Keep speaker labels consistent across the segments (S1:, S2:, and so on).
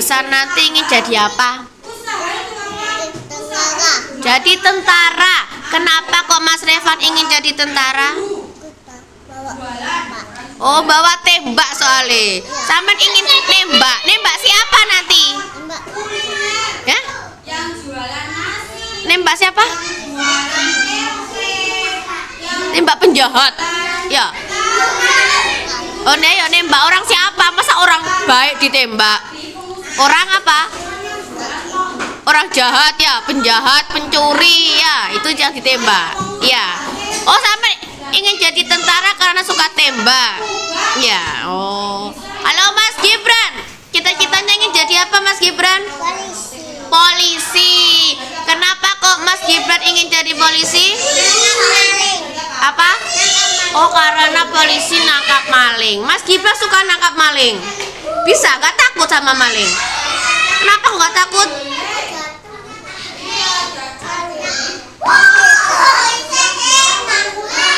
S1: besar nanti ingin jadi apa?
S2: Tentara.
S1: Jadi tentara. Kenapa kok Mas Revan ingin jadi tentara?
S2: Bawa
S1: Oh, bawa tembak soalnya. Sampean ingin nembak. Nembak siapa nanti?
S2: Mbak.
S1: Ya? Nembak siapa? Nembak penjahat. Ya. Oh, ya nembak orang siapa? Masa orang baik ditembak? Orang apa? Orang jahat ya, penjahat, pencuri ya, itu yang ditembak. Ya. Oh, sampai ingin jadi tentara karena suka tembak. Ya. Oh. Halo Mas Gibran. Cita-citanya ingin jadi apa Mas Gibran?
S2: Polisi.
S1: Polisi. Kenapa kok Mas Gibran ingin jadi polisi?
S2: Maling.
S1: Apa? Oh, karena polisi nangkap maling. Mas Gibran suka nangkap maling. Bisa? Gak takut sama maling? Kenapa kok gak takut?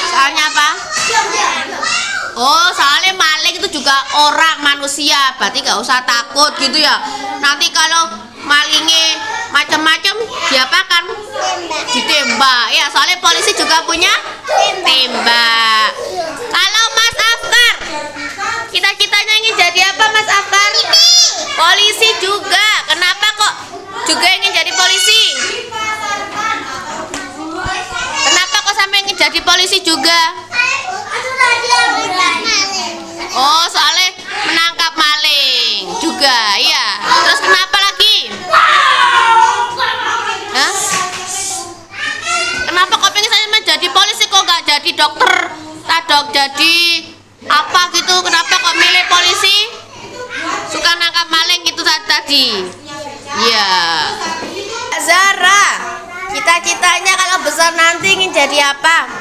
S1: Soalnya apa? Oh, soalnya maling itu juga orang manusia, berarti gak usah takut gitu ya. Nanti kalau malingnya macam-macam, diapakan? Ditembak. Ya, soalnya polisi juga punya tembak. Kalau Mas Afkar, cita-citanya ingin jadi apa Mas Afkar? Polisi juga. Kenapa kok juga ingin jadi polisi? Kenapa kok sampai ingin jadi polisi juga? Oh, soalnya menangkap maling juga, iya. Terus kenapa lagi? Hah? Kenapa kok pengen saya menjadi polisi kok gak jadi dokter? Tadok jadi apa gitu? Kenapa kok milih polisi? Suka nangkap maling gitu tadi? Iya. Zara, cita-citanya kalau besar nanti ingin jadi apa?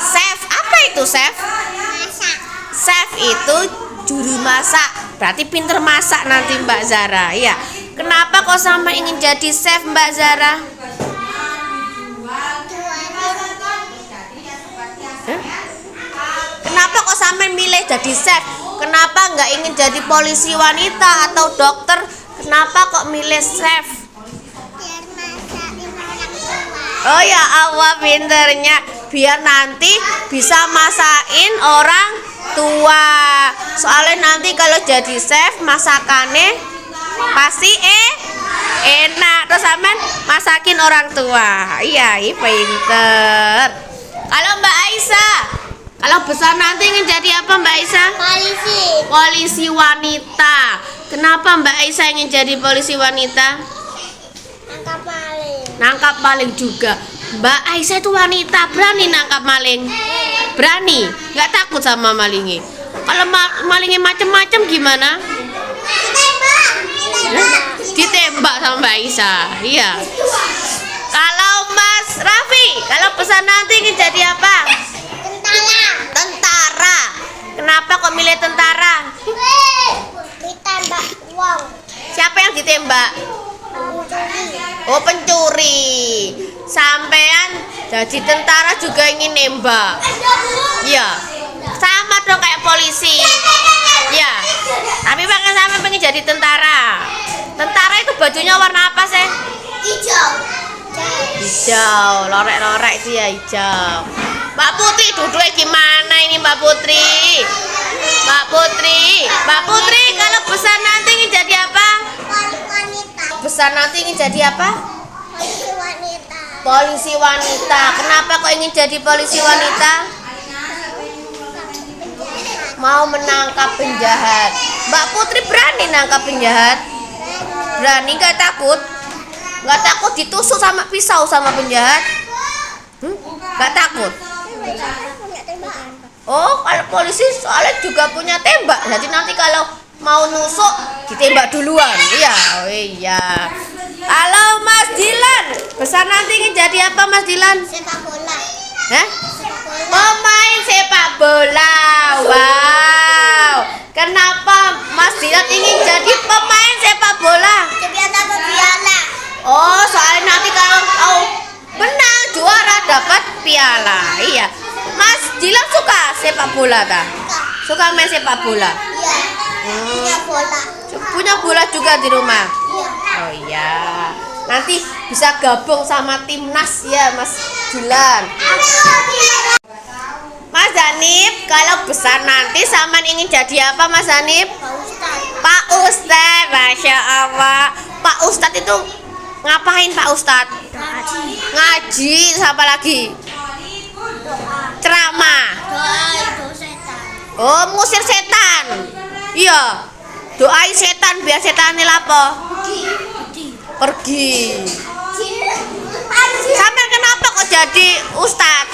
S1: Chef. Apa itu chef? Chef itu juru masak. Berarti pinter masak nanti Mbak Zara. Ya. Kenapa kok sama ingin jadi chef Mbak Zara? Kenapa kok sampai milih jadi chef? Kenapa nggak ingin jadi polisi wanita atau dokter? Kenapa kok milih chef?
S2: Biar masakin orang tua.
S1: Oh ya Allah, pinternya. Biar nanti bisa masakin orang tua. Soalnya nanti kalau jadi chef masakannya pasti enak. Terus sampean masakin orang tua. Iya, pinter. Kalau Mbak Aisyah, kalau besar nanti ingin jadi apa Mbak Aisyah?
S2: Polisi.
S1: Polisi wanita. Kenapa Mbak Aisyah ingin jadi polisi wanita?
S2: Tangkap maling.
S1: Nangkap maling juga. Mbak Aisyah itu wanita, berani nangkap maling. Berani, nggak takut sama malingnya. Kalau malingnya macem-macem gimana? Ditembak sama Mbak Aisyah. Iya. Kalau Mas Raffi, kalau besar nanti ingin jadi apa?
S2: Tentara.
S1: Tentara. Kenapa kok milih tentara?
S2: Ditembak uang.
S1: Siapa yang ditembak?
S2: Pencuri.
S1: Oh, pencuri. Sampean jadi tentara juga ingin nembak. Iya. Sama dong kayak polisi. Iya. Tapi pakai sama pengen jadi tentara. Tentara itu bajunya warna apa sih?
S2: Hijau.
S1: Hijau, lorek-lorek sih ya hijau. Mbak Putri, duduknya gimana ini Mbak Putri? Mbak Putri, Mbak Putri kalau besar nanti ingin jadi apa?
S2: Wanita.
S1: Besar nanti ingin jadi apa?
S2: Polisi wanita.
S1: Polisi wanita. Kenapa kok ingin jadi polisi wanita? Mau menangkap penjahat. Mbak Putri berani nangkap penjahat? Berani, nggak takut? Nggak takut ditusuk sama pisau sama penjahat? Nggak takut?
S2: Punya tembakan.
S1: Oh, kalau polisi soalnya juga punya tembak. Jadi nanti kalau mau nusuk ditembak duluan. Iya, oh iya. Halo Mas Dilan, besar nanti ingin jadi apa Mas Dilan?
S2: Sepak bola.
S1: Hah?
S2: Sepak bola.
S1: Pemain sepak bola. Wow. Kenapa Mas Dilan ingin jadi pemain sepak bola?
S2: Biar dapat piala.
S1: Oh, soalnya nanti kalau menang juara dapat piala. Iya. Mas Dilan suka sepak bola tak? Suka main sepak bola?
S2: Iya. Punya bola.
S1: Suka Punya bola juga di rumah.
S2: Iya.
S1: Oh iya. Nanti bisa gabung sama timnas ya Mas Dilan. Mas Danip, kalau besar nanti Saman ingin jadi apa Mas Danip?
S2: Pak Ustadz.
S1: Pak Ustadz, Masya Allah. Pak Ustadz itu ngapain Pak Ustadz?
S2: Ngaji.
S1: Ngaji, apa lagi?
S2: Doa.
S1: Ceramah.
S2: Doa itu setan.
S1: Oh, ngusir setan. Iya. Doain setan biar setannya lapo. Pergi. Sampai kenapa kok jadi Ustadz?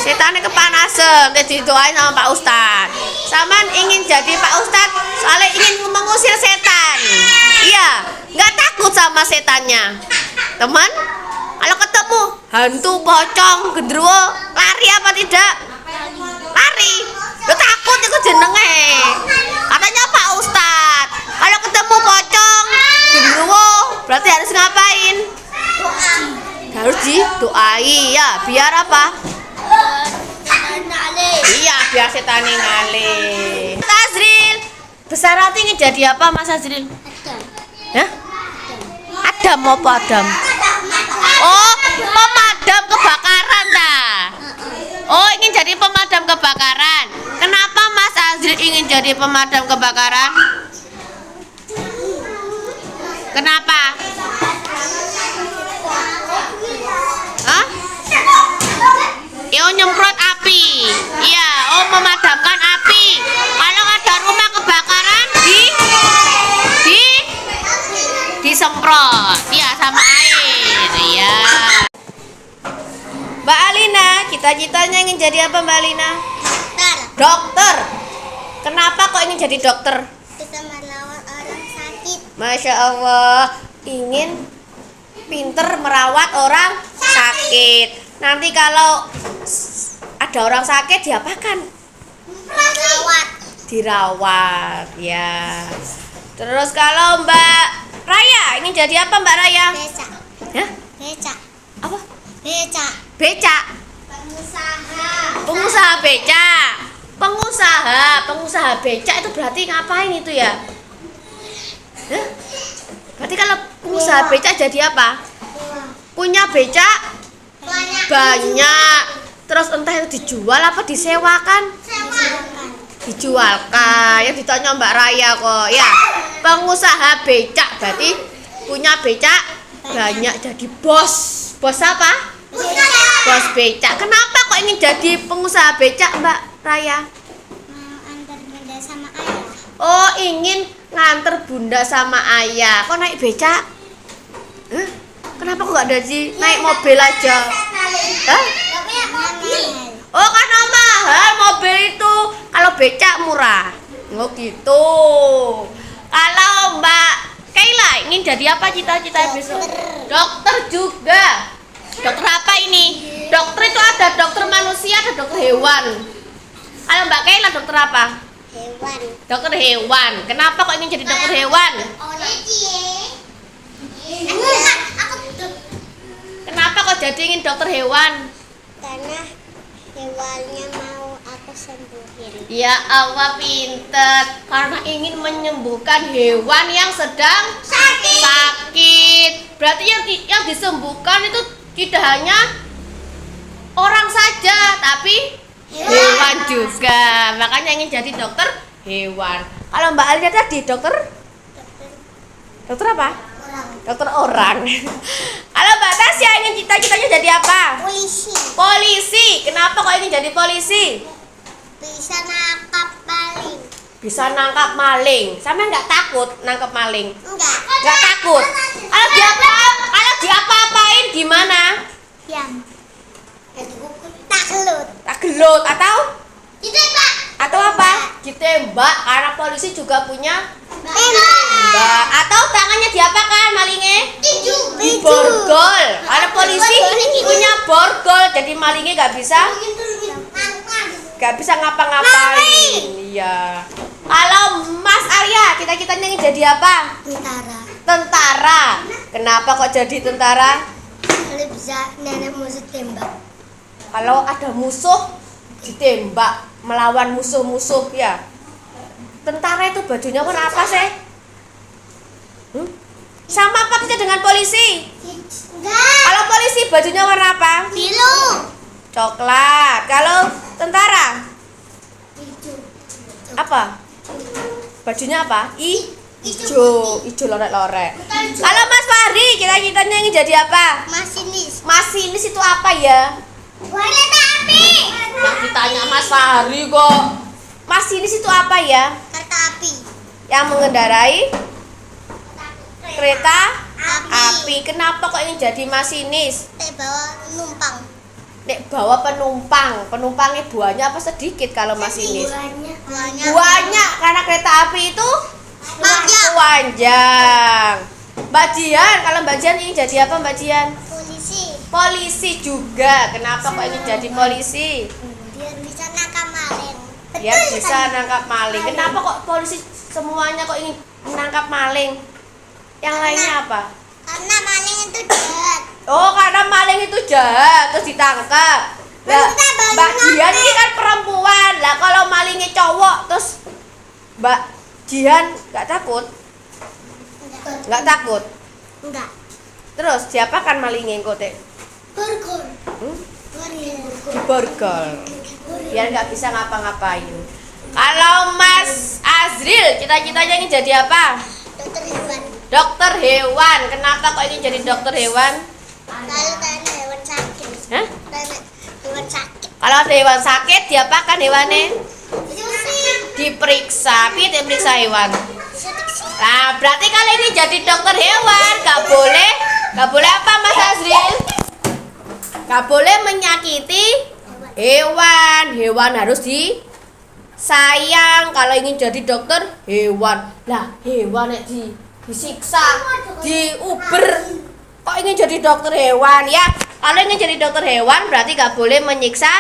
S1: Setannya kepanasan, jadi doain sama Pak Ustadz. Saman ingin jadi Pak Ustadz, soalnya ingin mengusir setan. Iya, nggak takut sama setannya. Teman, kalau ketemu hantu, pocong, gendruwo, lari apa tidak? Lari. Lo takut itu jenenge. Katanya Pak Ustadz, kalau ketemu pocong, gendruwo, berarti harus ngapain? Harus didoai ya, biar apa? Iya, biar setan ngalih. Mas Azril, besar hati ingin jadi apa Mas Azril? Ya? Adam apa Adam? Oh, pemadam kebakaran dah. Oh, ingin jadi pemadam kebakaran. Kenapa Mas Azril ingin jadi pemadam kebakaran? Kenapa? Hah? Yo nyemprot api. Iya, oh memadamkan api. Kalau ada rumah kebakaran disemprot. Iya, sama air. Iya. Mbak Alina, cita-citanya ingin jadi apa Mbak Alina?
S2: Dokter.
S1: Dokter. Kenapa kok ingin jadi dokter?
S2: Bisa merawat orang sakit.
S1: Masya Allah, ingin pinter merawat orang sakit. Nanti kalau ada orang sakit diapakan?
S2: Merawat.
S1: Dirawat ya. Terus kalau Mbak Raya ingin jadi apa Mbak Raya?
S2: Becak.
S1: Hah?
S2: Becak.
S1: Apa?
S2: Becak.
S1: Becak.
S2: Pengusaha.
S1: Pengusaha becak. Pengusaha becak itu berarti ngapain itu ya? Hah? Berarti kalau pengusaha becak jadi apa? Punya becak banyak. Terus entah itu dijual apa disewakan? Dijualkan. Yang ditanya Mbak Raya kok ya. Pengusaha becak berarti punya becak banyak, jadi bos. Bos apa? Bos becak. Kenapa kok ingin jadi pengusaha becak Mbak Raya?
S2: Antar bunda sama ayah.
S1: Oh, ingin nganter bunda sama ayah. Kok naik becak? Hah? Kenapa kok nggak jadi naik mobil aja? Hah? Oh, karena mahal mobil itu. Kalau becak murah. Oh gitu. Kalau Mbak Kaila ingin jadi apa cita-cita besok? Dokter juga. Dokter apa ini? Dokter itu ada dokter manusia, ada dokter hewan. Kalau Mbak Kaila dokter apa?
S2: Hewan.
S1: Dokter hewan. Kenapa kok ingin jadi dokter hewan? Kenapa kok jadi ingin dokter hewan?
S2: Karena hewannya mau aku sembuhin.
S1: Ya Allah, pinter. Karena ingin menyembuhkan hewan yang sedang sakit. Berarti yang disembuhkan itu tidak hanya orang saja, tapi hewan juga. Makanya ingin jadi dokter hewan. Kalau Mbak Alina tadi dokter apa? Dokter orang. Kalau Mbak Tasya ingin cita-citanya jadi apa?
S2: Polisi.
S1: Polisi. Kenapa kok ingin jadi polisi?
S2: Bisa nangkap maling.
S1: Bisa nangkap maling. Sampai nggak takut nangkap maling?
S2: Enggak.
S1: Nggak takut. Kalau diapa-apain gimana?
S2: Yang taklut.
S1: Gelut atau
S2: Ditembak.
S1: atau apa? Ditembak. Karena polisi juga punya
S2: Tembak.
S1: tembak. Atau tangannya diapakan malingnya?
S2: Tinju.
S1: Diborgol. Karena polisi punya borgol, jadi malingnya nggak bisa ngapa-ngapain. Iya. Kalau Mas Arya, cita-citanya ingin jadi apa?
S2: Tentara.
S1: Tentara. Kenapa kok jadi tentara?
S2: Kalau bisa nenek musuh tembak.
S1: Kalau ada musuh ditembak melawan musuh-musuh ya. Tentara itu bajunya warna apa sih? Sama apa kita dengan polisi?
S2: Enggak.
S1: Kalau polisi bajunya warna apa?
S2: Biru.
S1: Coklat. Kalau tentara
S2: Hijau.
S1: apa? Bajunya apa? Ijo lorek-lorek. Kalau Mas Fahri, cita-citanya ingin jadi apa?
S2: Masinis.
S1: Masinis itu apa ya?
S2: Kereta api.
S1: Yang ditanya Mas Fahri kok. Masinis itu apa ya?
S2: Kereta api.
S1: Yang mengendarai kereta
S2: Api.
S1: api. Kenapa kok ingin jadi masinis?
S2: Bawa numpang.
S1: Nek bawa penumpang. Penumpangnya banyak apa sedikit kalau masinis?
S2: Banyak.
S1: Banyak, karena kereta api itu
S2: Panjang.
S1: panjang. Mbak Jian, kalau Mbak Jian ingin jadi apa Mbak Jian?
S2: Polisi.
S1: Polisi juga. Kenapa kok ingin jadi polisi?
S2: Biar bisa nangkap maling.
S1: Biar bisa nangkap maling. Kenapa kok polisi semuanya kok ingin menangkap maling? Yang lainnya apa?
S2: Karena maling itu jahat.
S1: Oh, karena maling itu jahat terus ditangkap. Lah,
S2: Kita baru
S1: Mbak Jian
S2: nangkep.
S1: ini kan perempuan. Lah kalau malingnya cowok terus Mbak Jian nggak takut? Nggak takut.
S2: Enggak.
S1: Terus siapa kan malingnya kok teh?
S2: Burger.
S1: Hmm?
S2: Burger.
S1: Borgol. Biar nggak bisa ngapa-ngapain. Kalau Mas Azril, cita-citanya ingin jadi apa?
S2: Dokter hewan.
S1: Dokter hewan. Kenapa kok ingin jadi dokter hewan?
S2: Kalau tanya hewan sakit.
S1: Hah?
S2: Tanya hewan sakit.
S1: Kalau ada hewan sakit, diapakan hewannya?
S2: Susi.
S1: Diperiksa. Piye diperiksa hewan?
S2: Sedikit.
S1: Nah, berarti kali ini jadi dokter hewan. Nggak boleh apa Mas Azril? Nggak boleh menyakiti hewan. Hewan harus disayang kalau ingin jadi dokter hewan. Lah, hewan nek disiksa, diuber. Kok ingin jadi dokter hewan ya? Kalau ingin jadi dokter hewan berarti nggak boleh menyiksa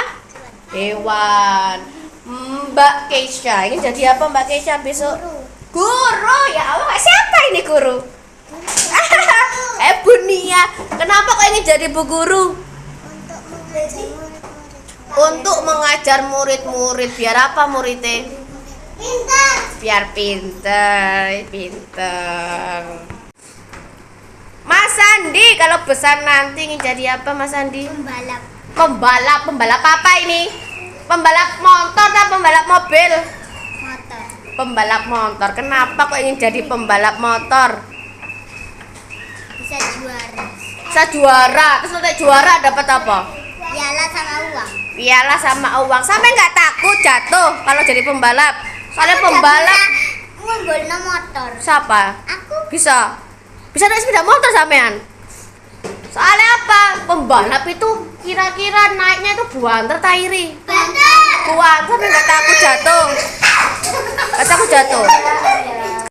S1: hewan. Mbak Keisha ingin jadi apa Mbak Keisha besok? Guru. Ya Allah, siapa ini guru? Bunia. Kenapa kok ingin jadi bu guru? Untuk mengajar murid-murid. Biar apa muridnya?
S2: Pintar.
S1: Biar pinter. Mas Sandi, kalau besar nanti ingin jadi apa Mas Sandi?
S2: Pembalap.
S1: Pembalap apa ini? Pembalap motor atau pembalap mobil?
S2: Motor.
S1: Pembalap motor. Kenapa kok ingin jadi pembalap motor?
S2: Bisa juara.
S1: Bisa juara. Terus nanti juara dapat apa?
S2: Piala sama uang.
S1: Piala sama uang. Sampai nggak takut jatuh kalau jadi pembalap? Soalnya pembalap.
S2: Ngombolno motor.
S1: Siapa?
S2: Aku.
S1: Bisa naik sepeda motor sampean. Soalnya apa? Pembalap itu kira-kira naiknya itu buanter tairi.
S2: Bantar.
S1: Buanter nggak takut jatuh. Nggak takut jatuh.